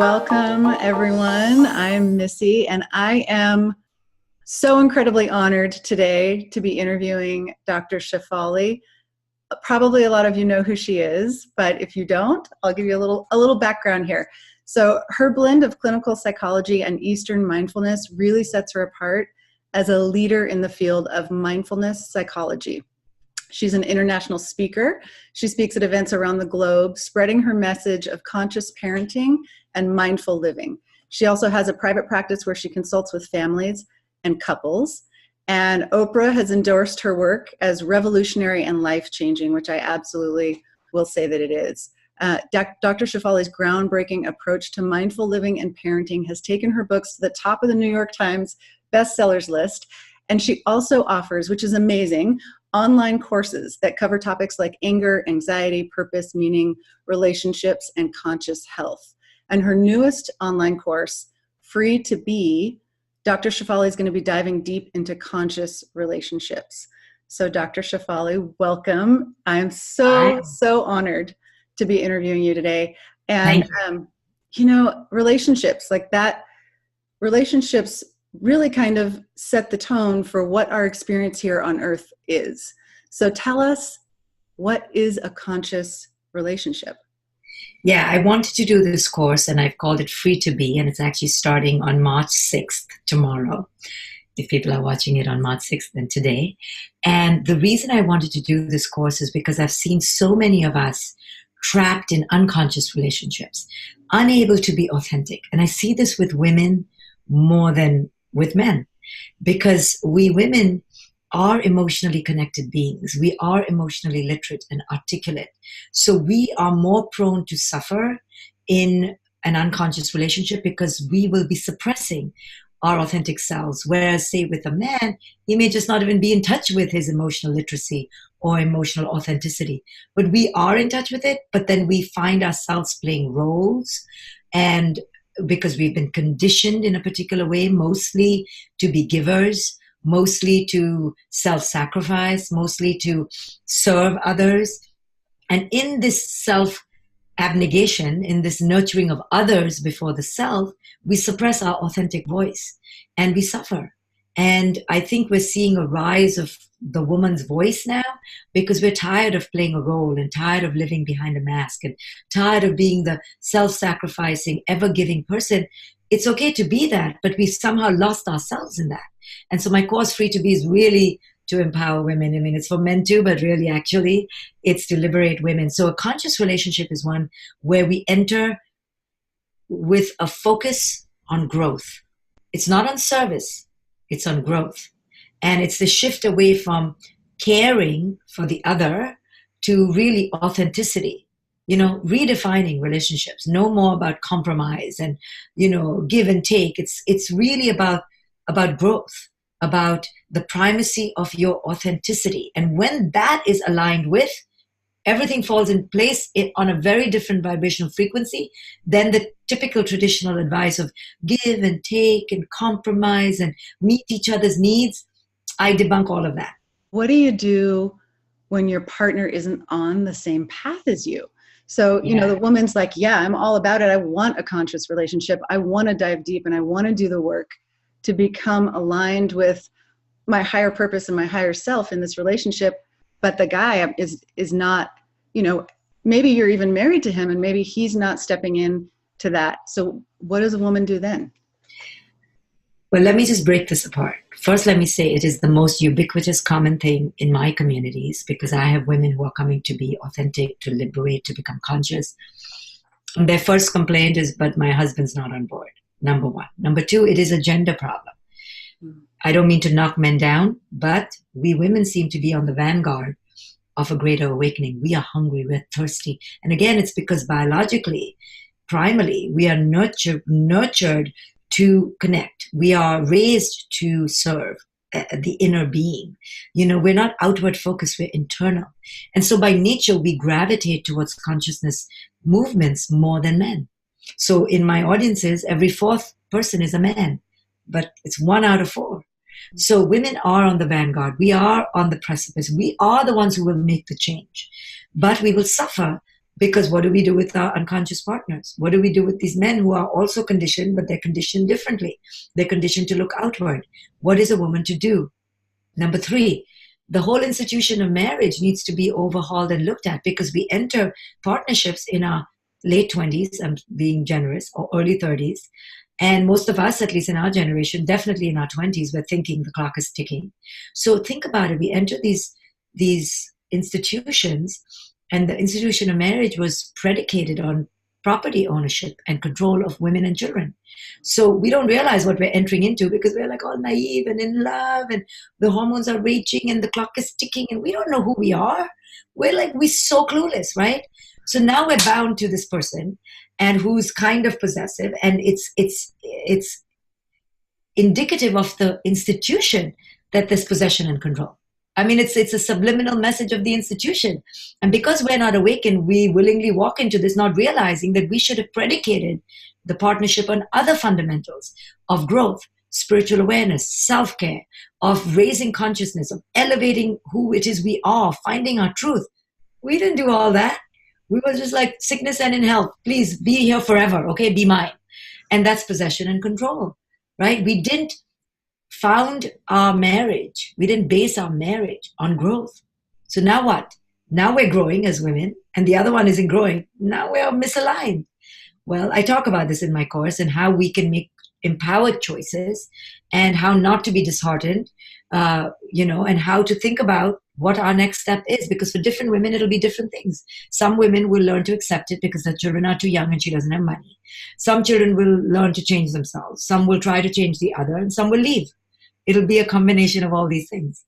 Welcome, everyone. I'm Missy, and I am so incredibly honored today to be interviewing Dr. Shefali. Probably a lot of you know who she is, but if you don't, I'll give you a little background here. So her blend of clinical psychology and Eastern mindfulness really sets her apart as a leader in the field of mindfulness psychology. She's an international speaker. She speaks at events around the globe, spreading her message of conscious parenting and mindful living. She also has a private practice where she consults with families and couples. And Oprah has endorsed her work as revolutionary and life-changing, which I absolutely will say that it is. Dr. Shefali's groundbreaking approach to mindful living and parenting has taken her books to the top of the New York Times bestsellers list. And she also offers, which is amazing, online courses that cover topics like anger, anxiety, purpose, meaning, relationships, and conscious health. And her newest online course, Free to Be, Dr. Shefali is going to be diving deep into conscious relationships. So Dr. Shefali, welcome. I'm so honored to be interviewing you today. And, relationships like that, relationships really kind of set the tone for what our experience here on earth is. So tell us, what is a conscious relationship? Yeah, I wanted to do this course and I've called it Free to Be, and it's actually starting on March 6th, tomorrow. If people are watching it on March 6th, then today. And the reason I wanted to do this course is because I've seen so many of us trapped in unconscious relationships, unable to be authentic. And I see this with women more than with men, because we women are emotionally connected beings. We are emotionally literate and articulate. So we are more prone to suffer in an unconscious relationship because we will be suppressing our authentic selves. Whereas, say, with a man, he may just not even be in touch with his emotional literacy or emotional authenticity. But we are in touch with it, but then we find ourselves playing roles, and because we've been conditioned in a particular way, mostly to be givers, mostly to self-sacrifice, mostly to serve others. And in this self-abnegation, in this nurturing of others before the self, we suppress our authentic voice and we suffer. And I think we're seeing a rise of the woman's voice now because we're tired of playing a role and tired of living behind a mask and tired of being the self-sacrificing, ever-giving person. It's okay to be that, but we somehow lost ourselves in that. And so my course, Free to Be, is really to empower women. I mean, it's for men too, but really, actually, it's to liberate women. So a conscious relationship is one where we enter with a focus on growth. It's not on service, it's on growth. And it's the shift away from caring for the other to really authenticity. Redefining relationships, no more about compromise and, give and take. It's really about growth, about the primacy of your authenticity. And when that is aligned with, everything falls in place on a very different vibrational frequency than the typical traditional advice of give and take and compromise and meet each other's needs. I debunk all of that. What do you do when your partner isn't on the same path as you? So, the woman's like, yeah, I'm all about it. I want a conscious relationship. I want to dive deep and I want to do the work to become aligned with my higher purpose and my higher self in this relationship. But the guy is not, maybe you're even married to him and maybe he's not stepping in to that. So what does a woman do then? Well, let me just break this apart. First, let me say it is the most ubiquitous common thing in my communities because I have women who are coming to be authentic, to liberate, to become conscious. And their first complaint is, but my husband's not on board. Number one. Number two, it is a gender problem. I don't mean to knock men down, but we women seem to be on the vanguard of a greater awakening. We are hungry, we're thirsty. And again, it's because biologically, primarily, we are nurtured to connect. We are raised to serve the inner being. We're not outward focused, we're internal. And so by nature, we gravitate towards consciousness movements more than men. So in my audiences, every fourth person is a man, but it's 1 out of 4. So women are on the vanguard. We are on the precipice. We are the ones who will make the change. But we will suffer Because what do we do with our unconscious partners? What do we do with these men who are also conditioned, but they're conditioned differently? They're conditioned to look outward. What is a woman to do? Number three, the whole institution of marriage needs to be overhauled and looked at, because we enter partnerships in our late 20s, I'm being generous, or early 30s. And most of us, at least in our generation, definitely in our 20s, we're thinking the clock is ticking. So think about it. We enter these institutions, and the institution of marriage was predicated on property ownership and control of women and children. So we don't realize what we're entering into, because we're like all naive and in love, and the hormones are raging and the clock is ticking, and we don't know who we are. We're so clueless, right? So now we're bound to this person, and who's kind of possessive, and it's indicative of the institution that there's possession and control. I mean, it's a subliminal message of the institution. And because we're not awakened, we willingly walk into this, not realizing that we should have predicated the partnership on other fundamentals of growth, spiritual awareness, self-care, of raising consciousness, of elevating who it is we are, finding our truth. We didn't do all that. We were just like, sickness and in health, please be here forever, okay, be mine. And that's possession and control, right? We didn't found our marriage. We didn't base our marriage on growth. So now what? Now we're growing as women, and the other one isn't growing. Now we're misaligned. Well, I talk about this in my course, and how we can make empowered choices, and how not to be disheartened, and how to think about what our next step is. Because for different women, it'll be different things. Some women will learn to accept it because their children are too young and she doesn't have money. Some children will learn to change themselves. Some will try to change the other, and some will leave. It'll be a combination of all these things.